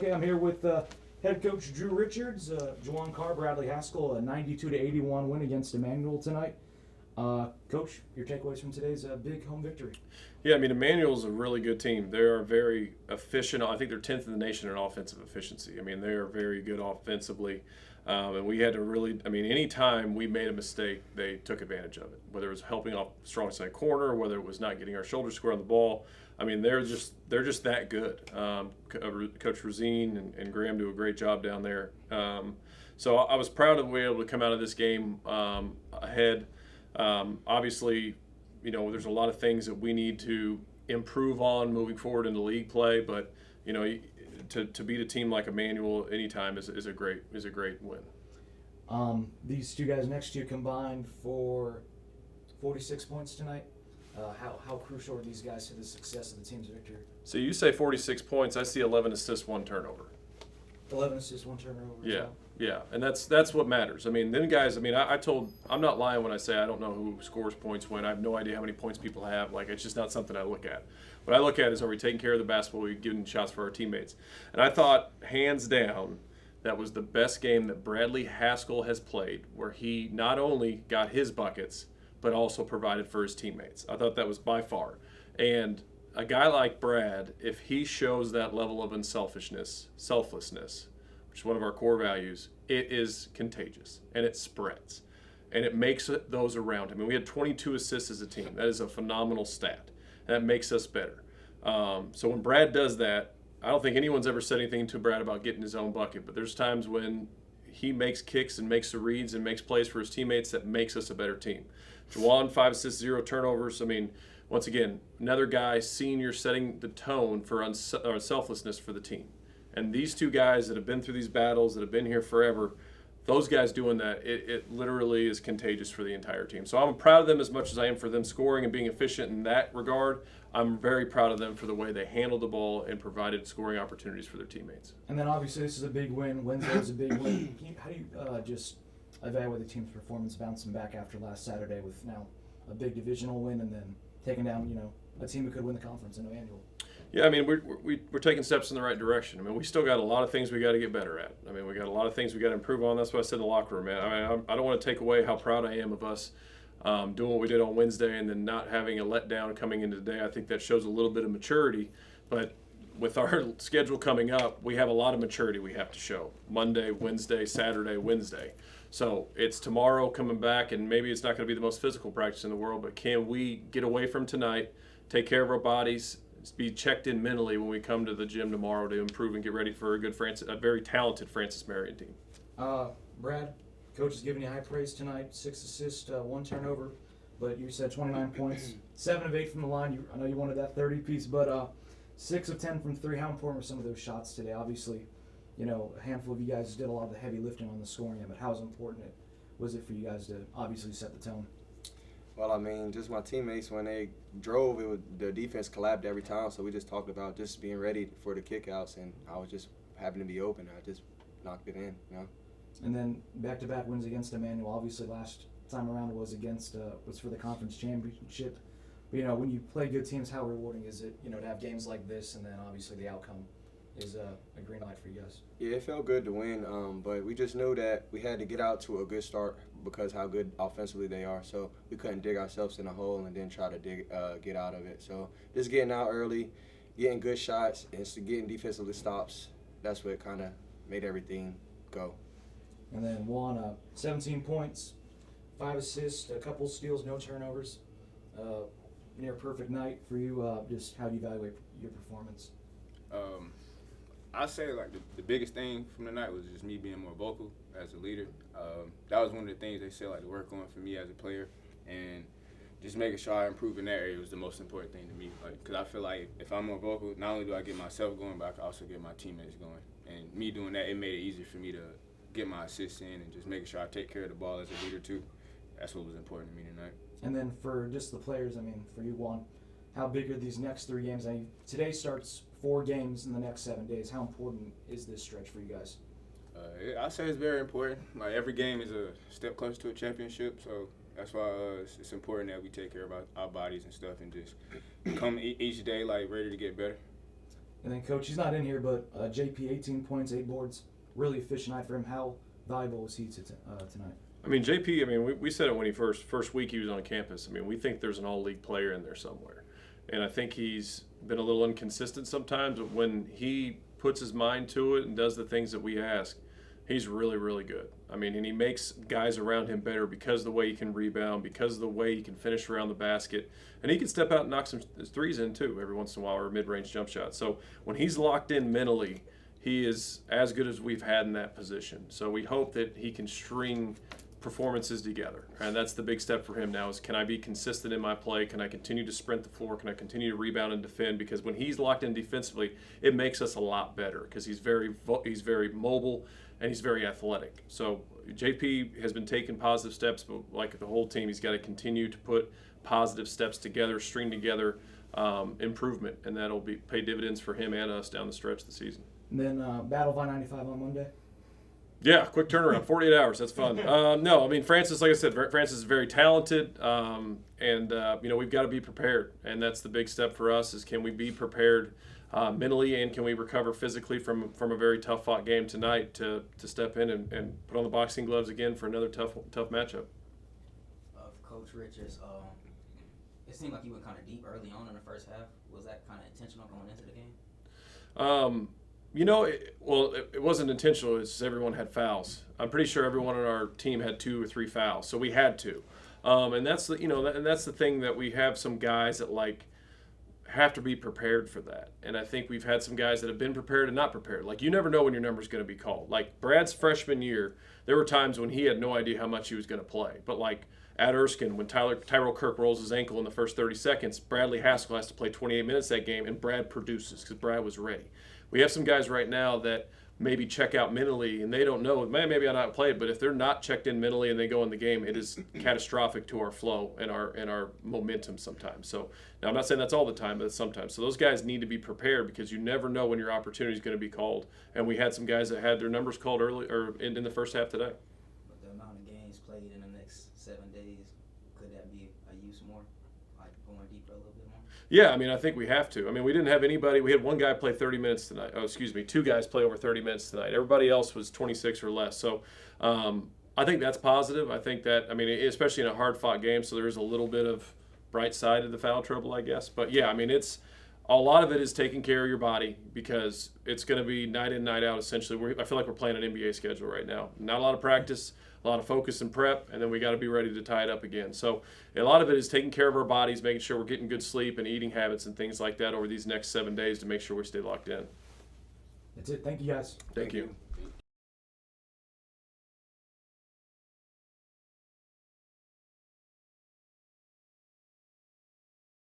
Okay, I'm here with head coach Drew Richards, Jawan Carr, Bradley Haskell, a 92-81 win against Emmanuel tonight. Coach, your takeaways from today's big home victory? Yeah, I mean, Emmanuel's a really good team. They are very efficient. I think they're 10th in the nation in offensive efficiency. I mean, they are very good offensively. And we had to really, any time we made a mistake, they took advantage of it. Whether it was helping off strong side corner, whether it was not getting our shoulder square on the ball. I mean, they're just that good. Coach Rosine and Graham do a great job down there. So I was proud of being able to come out of this game ahead. Obviously, there's a lot of things that we need to improve on moving forward into league play, but to beat a team like Emmanuel anytime is a great win. These two guys next to you combined for 46 points tonight. How crucial are these guys to the success of the team's victory? So you say 46 points. I see 11 assists, 1 turnover. 11 assists, 1 turnover. Yeah, and that's what matters. I mean, them guys. I'm not lying when I say I don't know who scores points when. I have no idea how many points people have. Like, it's just not something I look at. What I look at is, are we taking care of the basketball? Are we giving shots for our teammates? And I thought, hands down, that was the best game that Bradley Haskell has played, where he not only got his buckets, but also provided for his teammates. I thought that was by far. And a guy like Brad, if he shows that level of selflessness, which is one of our core values, it is contagious, and it spreads. And it makes those around him. And we had 22 assists as a team. That is a phenomenal stat. And that makes us better. So when Brad does that, I don't think anyone's ever said anything to Brad about getting his own bucket, but there's times when he makes kicks and makes the reads and makes plays for his teammates that makes us a better team. Jawan, 5 assists, 0 turnovers. Once again, another guy, senior, setting the tone for selflessness for the team. And these two guys that have been through these battles, that have been here forever, those guys doing that, it literally is contagious for the entire team. So I'm proud of them as much as I am for them scoring and being efficient in that regard. I'm very proud of them for the way they handled the ball and provided scoring opportunities for their teammates. And then obviously this is a big win. Wednesday is a big win. How do you just evaluate the team's performance bouncing back after last Saturday with now a big divisional win and then taking down, a team who could win the conference in Emmanuel? Yeah, we're taking steps in the right direction. We still got a lot of things we got to get better at. We got a lot of things we got to improve on. That's what I said in the locker room, man. I don't want to take away how proud I am of us doing what we did on Wednesday and then not having a letdown coming into today. I think that shows a little bit of maturity. But with our schedule coming up, we have a lot of maturity we have to show. Monday, Wednesday, Saturday, Wednesday. So it's tomorrow coming back, and maybe it's not going to be the most physical practice in the world, but can we get away from tonight, take care of our bodies, be checked in mentally when we come to the gym tomorrow to improve and get ready for a very talented Francis Marion team. Brad, coach is giving you high praise tonight. 6 assists, 1 turnover, but you said 29 points, 7 of 8 from the line. I know you wanted that 30-piece, but 6 of 10 from 3. How important were some of those shots today? Obviously, a handful of you guys did a lot of the heavy lifting on the scoring end, but how important was it for you guys to obviously set the tone? Well, just my teammates, when they drove, the defense collapsed every time, so we just talked about just being ready for the kickouts, and I was just happened to be open. I just knocked it in, And then back-to-back wins against Emmanuel. Obviously, last time around was for the conference championship. But, when you play good teams, how rewarding is it, to have games like this, and then obviously the outcome is a green light for you guys? Yeah, it felt good to win, but we just knew that we had to get out to a good start because how good offensively they are. So we couldn't dig ourselves in a hole and then try to get out of it. So just getting out early, getting good shots, and getting defensive stops, that's what kind of made everything go. And then Juan, 17 points, 5 assists, a couple steals, no turnovers. Near perfect night for you. Just how do you evaluate your performance? I'd say the biggest thing from the night was just me being more vocal as a leader. That was one of the things they said to work on for me as a player, and just making sure I improve in that area was the most important thing to me. Because I feel like if I'm more vocal, not only do I get myself going, but I can also get my teammates going. And me doing that, it made it easier for me to get my assists in and just making sure I take care of the ball as a leader too. That's what was important to me tonight. And then for just the players, for you, Juan, how big are these next 3 games? Today starts 4 games in the next 7 days. How important is this stretch for you guys? I say it's very important. Every game is a step closer to a championship, so that's why it's important that we take care of our bodies and stuff and just come each day ready to get better. And then, Coach, he's not in here, but JP, 18 points, 8 boards, really efficient night for him. How valuable was he tonight? I mean, JP, I mean, we said it when he first week he was on campus. I mean, we think there's an all-league player in there somewhere. And I think he's been a little inconsistent sometimes, but when he puts his mind to it and does the things that we ask, he's really, really good. I mean, and he makes guys around him better because of the way he can rebound, because of the way he can finish around the basket. And he can step out and knock some threes in, too, every once in a while, or mid-range jump shots. So when he's locked in mentally, he is as good as we've had in that position. So we hope that he can string performances together, and that's the big step for him now is, can I be consistent in my play? Can I continue to sprint the floor? Can I continue to rebound and defend? Because when he's locked in defensively, it makes us a lot better because he's very mobile and he's very athletic. So JP has been taking positive steps, but like the whole team, he's got to continue to put positive steps together, string together improvement, and that'll pay dividends for him and us down the stretch of the season. And then Battle of I-95 on Monday. Yeah, quick turnaround, 48 hours. That's fun. No, I mean, Francis, like I said, Francis is very talented, and we've got to be prepared, and that's the big step for us is can we be prepared mentally and can we recover physically from a very tough fought game tonight to step in and put on the boxing gloves again for another tough matchup. Coach Richards, it seemed like you went kind of deep early on in the first half. Was that kind of intentional going into the game? It wasn't intentional. It's just everyone had fouls. I'm pretty sure everyone on our team had 2 or 3 fouls, so we had to. And that's the thing that we have some guys that have to be prepared for that. And I think we've had some guys that have been prepared and not prepared. Like, you never know when your number's going to be called. Like Brad's freshman year, there were times when he had no idea how much he was going to play. But like at Erskine, when Tyrell Kirk rolls his ankle in the first 30 seconds, Bradley Haskell has to play 28 minutes that game, and Brad produces because Brad was ready. We have some guys right now that maybe check out mentally, and they don't know, maybe I not played, but if they're not checked in mentally and they go in the game, it is catastrophic to our flow and our momentum sometimes. So now I'm not saying that's all the time, but sometimes. So those guys need to be prepared because you never know when your opportunity is going to be called. And we had some guys that had their numbers called early or in the first half today. But the amount of games played in the next 7 days, could that be a use more, like going deeper a little bit more? Yeah, I mean, I think we have to. I mean, we didn't have anybody. We had one guy play 30 minutes tonight. 2 guys play over 30 minutes tonight. Everybody else was 26 or less. So I think that's positive. I think that, I mean, especially in a hard-fought game, so there is a little bit of bright side of the foul trouble, I guess. But, yeah, I mean, a lot of it is taking care of your body because it's going to be night in, night out, essentially. I feel like we're playing an NBA schedule right now. Not a lot of practice, a lot of focus and prep, and then we got to be ready to tie it up again. So a lot of it is taking care of our bodies, making sure we're getting good sleep and eating habits and things like that over these next 7 days to make sure we stay locked in. That's it. Thank you, guys. Thank you.